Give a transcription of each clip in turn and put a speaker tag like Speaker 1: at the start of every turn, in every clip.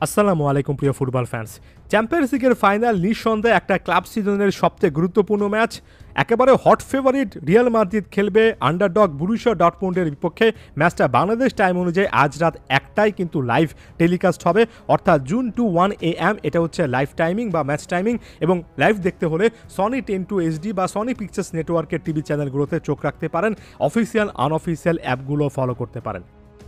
Speaker 1: আসসালামু আলাইকুম প্রিয় ফুটবল ফ্যান্স। চ্যাম্পিয়ন্স লিগের ফাইনাল নিঃসন্দেহে একটা ক্লাব সিজনের সবচেয়ে গুরুত্বপূর্ণ ম্যাচ। একেবারে হট ফেভারিট রিয়াল মাদ্রিদ খেলবে আন্ডারডগ বরুসিয়া ডর্টমুন্ডের বিপক্ষে। ম্যাচটা বাংলাদেশ টাইম অনুযায়ী আজ রাত 1টায় কিন্তু লাইভ টেলিকাস্ট হবে, অর্থাৎ জুন 1 AM। এটা হচ্ছে লাইভ টাইমিং বা ম্যাচ টাইমিং, এবং লাইভ দেখতে হলে সনি 10 HD বা সনি পিকচার্স নেটওয়ার্কের টিভি চ্যানেলগুলোতে চোখ রাখতে পারেন। অফিসিয়াল আনঅফিসিয়াল অ্যাপগুলো ফলো করতে পারেন।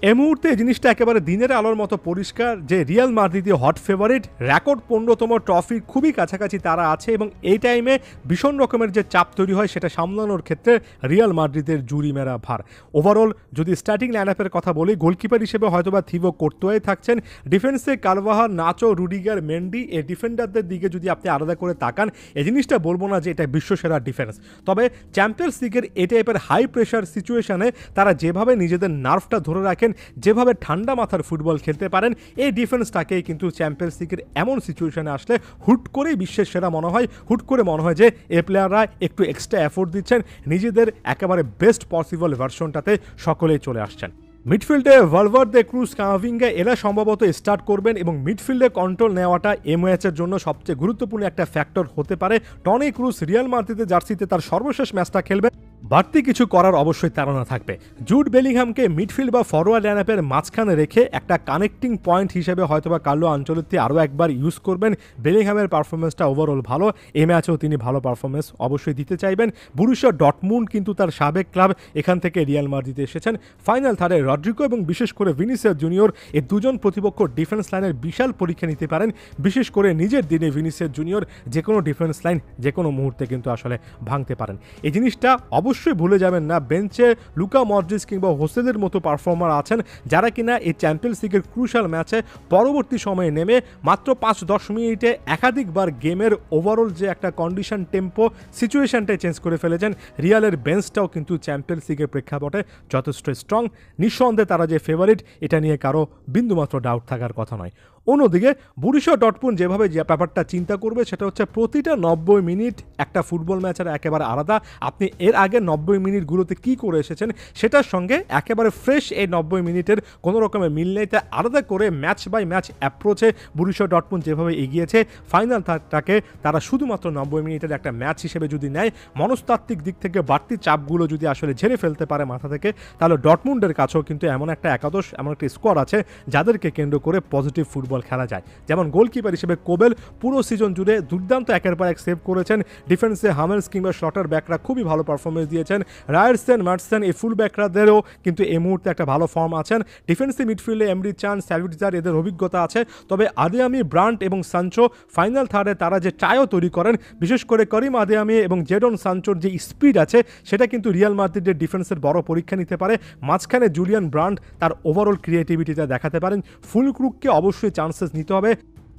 Speaker 1: এই মুহূর্তে জিনিসটা একেবারে দিনের আলোর মতো পরিষ্কার যে Real Madrid hot favourite, record 15তম ট্রফির খুবই কাছাকাছি তারা আছে, এবং এই টাইমে ভীষণ রকমের যে চাপ তৈরি হয় সেটা সামলানোর ক্ষেত্রে রিয়াল মাদ্রিদের জুরি মেরা ভার। ওভারঅল যদি স্টার্টিং লাইনআপের কথা বলি, গোলকিপার হিসেবে হয়তোবা থিবো কোর্তোয়াই থাকছেন। ডিফেন্সে কারভাহার, নাচো, রুডিগার, মেন্ডি, এই ডিফেন্ডারদের দিকে যদি আপনি আলাদা করে তাকান, এই জিনিসটা বলবো না যে এটা বিশ্বসেরা ডিফেন্স, তবে চ্যাম্পিয়ন্স লিগের এই টাইপের হাই প্রেশার সিচুয়েশনে তারা যেভাবে নিজেদের নার্ভটা ধরে রাখেন, যেভাবে ঠান্ডা মাথার ফুটবল খেলতে পারেন, এই ডিফেন্সটাকেই কিন্তু চ্যাম্পিয়ন্স লিগের এমন সিচুয়েশনে আসলে হুট করেই বিশ্বের সেরা মনে হয়। হুট করে মনে হয় যে এই প্লেয়াররা একটু এক্সট্রা এফোর্ট দিচ্ছেন, নিজেদের একেবারে বেস্ট পসিবল ভার্সনটাতে সকলেই চলে আসছেন। মিডফিল্ডে ভালভার্দে, ক্রুজ, কামাভিঙ্গা এরা সম্ভবত স্টার্ট করবেন, এবং মিডফিল্ডে কন্ট্রোল নেওয়াটা এই ম্যাচের জন্য সবচেয়ে গুরুত্বপূর্ণ একটা ফ্যাক্টর হতে পারে। টনি ক্রুজ রিয়াল মাদ্রিদের জার্সিতে তার সর্বশেষ ম্যাচটা খেলবে, বাড়তি কিছু করার অবশ্যই তাড়না থাকবে। জুড বেলিংহামকে মিডফিল্ড বা ফরওয়ার্ড লাইনআপের মাঝখানে রেখে একটা কানেক্টিং পয়েন্ট হিসেবে হয়তোবা কার্লো আনচেলত্তি আরও একবার ইউজ করবেন। বেলিংহামের পারফরমেন্সটা ওভারঅল ভালো, এই ম্যাচেও তিনি ভালো পারফরমেন্স অবশ্যই দিতে চাইবেন। বরুসিয়া ডর্টমুন্ড কিন্তু তার সাবেক ক্লাব, এখান থেকে রিয়াল মাদ্রিদে এসেছেন। ফাইনাল থার্ডে রড্রিগো এবং বিশেষ করে ভিনিসিয়াস জুনিয়র, এই দুজন প্রতিপক্ষ ডিফেন্স লাইনের বিশাল পরীক্ষা নিতে পারেন। বিশেষ করে নিজের দিনে ভিনিসিয়াস জুনিয়র যে কোনো ডিফেন্স লাইন যে কোনো মুহূর্তে কিন্তু আসলে ভাঙতে পারেন। এই জিনিসটা অবশ্যই ভুলে যাবেন না, বেঞ্চে লুকা মডরিচ কিংবা হোসেদের মতো পারফর্মার আছেন, যারা কিনা এই চ্যাম্পিয়ন্স লিগের ক্রুশাল ম্যাচে পরবর্তী সময়ে নেমে মাত্র 5-10 মিনিটে একাধিকবার গেমের ওভারঅল যে একটা কন্ডিশন, টেম্পো, সিচুয়েশনটাই চেঞ্জ করে ফেলেছেন। রিয়ালের বেঞ্চটাও কিন্তু চ্যাম্পিয়ন্স লিগের প্রেক্ষাপটে যথেষ্ট স্ট্রং। নিঃসন্দেহে তারা যে ফেভারিট, এটা নিয়ে কারো বিন্দুমাত্র ডাউট থাকার কথা নয়। অন্যদিকে বরুসিয়া ডর্টমুন্ড যেভাবে যে ব্যাপারটা চিন্তা করবে সেটা হচ্ছে প্রতিটা 90 মিনিট একটা ফুটবল ম্যাচের একেবারে আলাদা। আপনি এর আগে 90 মিনিটগুলোতে কী করে এসেছেন সেটার সঙ্গে একেবারে ফ্রেশ এই 90 মিনিটের কোনো রকমের মিল নেই, তাই আলাদা করে ম্যাচ বাই ম্যাচ অ্যাপ্রোচে বরুসিয়া ডর্টমুন্ড যেভাবে এগিয়েছে, ফাইনাল থার্ডটাকে তারা শুধুমাত্র 90 মিনিটের একটা ম্যাচ হিসেবে যদি নেয়, মনস্তাত্ত্বিক দিক থেকে বাড়তি চাপগুলো যদি আসলে ঝেড়ে ফেলতে পারে মাথা থেকে, তাহলে ডর্টমুন্ডের কাছেও কিন্তু এমন একটা একাদশ, এমন একটা স্কোয়াড আছে যাদেরকে কেন্দ্র করে পজিটিভ ফুটবল খেলা যায়। যেমন গোলকিপার হিসেবে কোবেল পুরো সিজন জুড়ে দুর্দান্ত একের পর এক সেভ করেছেন। ডিফেন্সে হামেলস কিংবা শটার ব্যাকরা খুবই ভালো পারফরমেন্স দিয়েছেন। রায়ারসেন, মার্টসেন, এই ফুল ব্যাকরাদেরও কিন্তু এই মুহূর্তে একটা ভালো ফর্ম আছেন। ডিফেন্সে মিডফিল্ডে এমরি চান, স্যালভিটজার এদের অভিজ্ঞতা আছে, তবে আদিয়ামি, ব্রান্ট এবং সানচো ফাইনাল থার্ডে তারা যে চায়ও তৈরি করেন, বিশেষ করে করিম আদিয়ামি এবং জেডন সানচোর যে স্পিড আছে সেটা কিন্তু রিয়াল মাদ্রিদের ডিফেন্সের বড় পরীক্ষা নিতে পারে। মাঝখানে জুলিয়ান ব্রান্ট তার ওভারঅল ক্রিয়েটিভিটিটা দেখাতে পারেন। ফুলক্রুককে অবশ্যই চান্সেস নিতে হবে।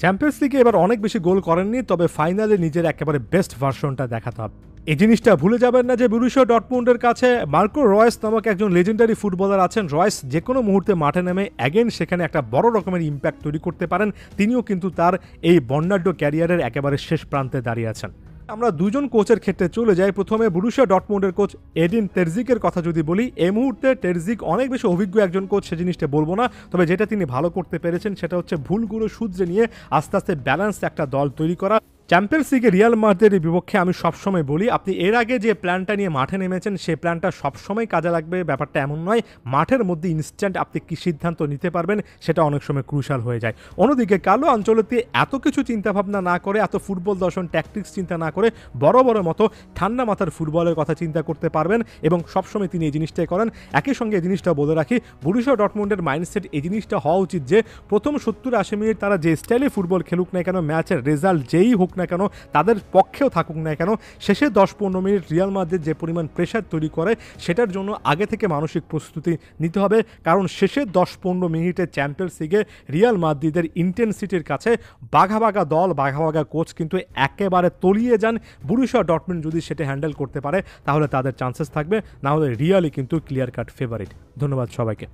Speaker 1: চ্যাম্পিয়ন্স লিগে এবার অনেক বেশি গোল করেননি, তবে ফাইনালে নিজের একেবারে বেস্ট ভার্সনটা দেখাতে হবে। এই জিনিসটা ভুলে যাবেন না যে বরুসিয়া ডর্টমুন্ডের কাছে মার্কো রয়েস নামক একজন লেজেন্ডারি ফুটবলার আছেন। রয়েস যে কোনো মুহূর্তে মাঠে নেমে অ্যাগেন সেখানে একটা বড় রকমের ইম্প্যাক্ট তৈরি করতে পারেন। তিনিও কিন্তু তার এই বর্ণাঢ্য ক্যারিয়ারের একেবারে শেষ প্রান্তে দাঁড়িয়ে আছেন। আমরা দুজন কোচের ক্ষেত্রে চলে যাই। প্রথমে বরুসিয়া ডর্টমুন্ডের কোচ এডিন তেরজিকের কথা যদি বলি, এই মুহূর্তে তেরজিক অনেক বেশি অভিজ্ঞ একজন কোচ, সে জিনিসটা বলবো না, তবে যেটা তিনি ভালো করতে পেরেছেন সেটা হচ্ছে ভুলগুলো শুধরে নিয়ে আস্তে আস্তে ব্যালেন্স একটা দল তৈরি করা। চ্যাম্পিয়ন্স লিগে রিয়াল মাদ্রিদের বিপক্ষে আমি সবসময় বলি, আপনি এর আগে যে প্ল্যানটা নিয়ে মাঠে নেমেছেন সেই প্ল্যানটা সবসময় কাজে লাগবে, ব্যাপারটা এমন নয়। মাঠের মধ্যে ইনস্ট্যান্ট আপনি কী সিদ্ধান্ত নিতে পারবেন সেটা অনেক সময় ক্রুশাল হয়ে যায়। অন্যদিকে কার্লো আনচেলত্তি এত কিছু চিন্তাভাবনা না করে, এত ফুটবল দর্শন ট্যাকটিক্স চিন্তা না করে বড় বড় মতো ঠান্ডা মাথার ফুটবলের কথা চিন্তা করতে পারবেন, এবং সবসময় তিনি এই জিনিসটাই করেন। একই সঙ্গে এই জিনিসটা বলে রাখি, বরুসিয়া ডর্টমুন্ডের মাইন্ডসেট এই জিনিসটা হওয়া উচিত যে প্রথম 70-80 মিনিট তারা যে স্টাইলে ফুটবল খেলুক না কেন, ম্যাচের রেজাল্ট যেই হোক না কেন, তাদের পক্ষেও থাকুক না কেন, শেষে 10-15 মিনিট রিয়াল মাদ্রিদ যে পরিমাণ প্রেশার তৈরি করে সেটার জন্য আগে থেকে মানসিক প্রস্তুতি নিতে হবে। কারণ শেষে 10-15 মিনিটে চ্যাম্পিয়ন্স লিগে রিয়াল মাদ্রিদের ইন্টেন্সিটির কাছে বাঘা বাঘা দল, বাঘা বাঘা কোচ কিন্তু একেবারে তলিয়ে যান। বরুসিয়া ডর্টমুন্ড যদি সেটা হ্যান্ডেল করতে পারে তাহলে তাদের চান্সেস থাকবে, না হলে রিয়ালই কিন্তু ক্লিয়ার কাট ফেভারিট। ধন্যবাদ সবাইকে।